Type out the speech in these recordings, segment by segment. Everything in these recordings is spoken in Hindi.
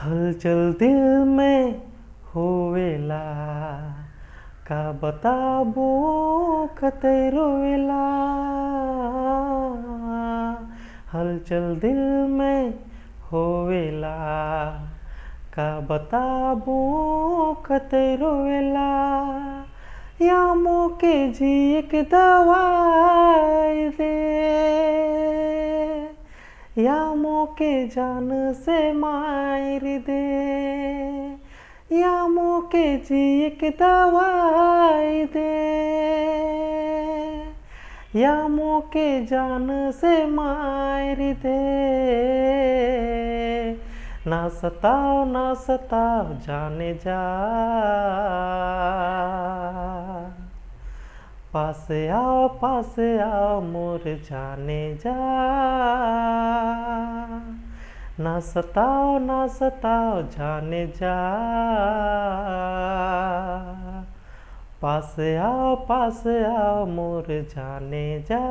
हलचल दिल में होवेला का बताबो कतै रोवेला। हलचल दिल में होवेला का बताबो कतै रोवेला। या मोके जी एक दवाई दे, या मोके जान से मार दे, या मोके जी एक दवाई दे, या मोके जान से मार दे। ना सताओ जाने जा, पास आओ मोर जाने जा। ना सताओ जाने जा, पास आओ मोर जाने जा।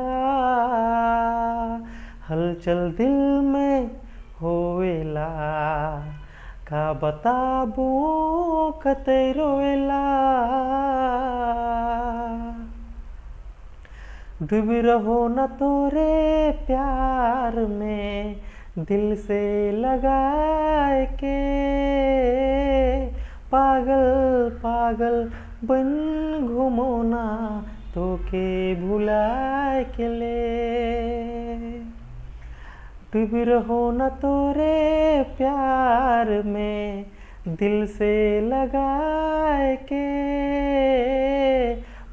हलचल दिल में होवेला का बताबो कतै रोवेला। डूब रहो न तोरे प्यार में दिल से लगाए के, पागल बन घूमो ना तोके भुलाए के ले। डूब रहो न तोरे प्यार में दिल से लगाए के,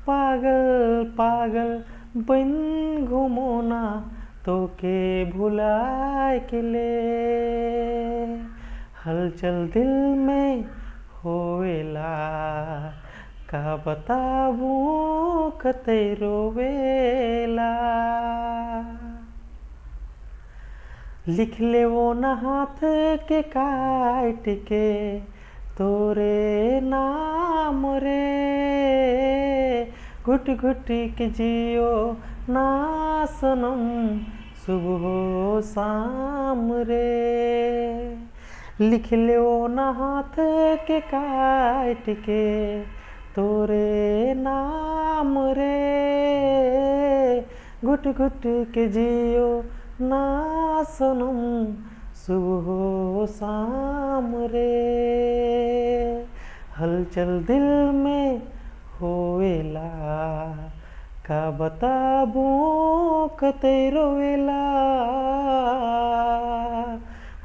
पागल बन घूमो ना तोके भुलाए के ले। हलचल दिल में होवेला का बताबो कतै रोवेला। लिख ले वो न हाथ के काट के तोरे नाम रे, घुट घुट के जियो ना सनम सुबह शाम रे। लिख ले वो न हाथ के काट के तोरे नाम रे, घुट घुट के जियो ना सनम सुबह शाम रे। हलचल दिल में होवेला का बताबो कतै रोवेला।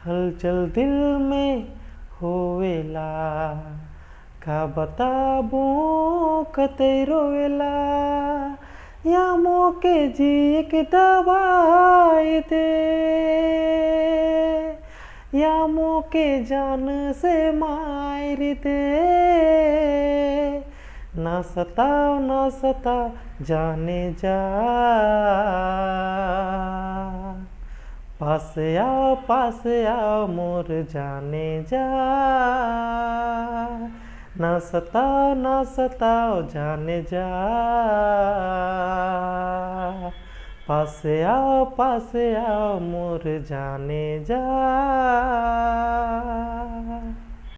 हलचल दिल में होवेला का बताबो कतै रोवेला। या मोके जी एक दवाई दे, या मोके जान से मार दे। ना सताओ जाने जा, पास आओ मोर जाने जा। ना सताओ जाने जा, पास आओ मोर जाने जा।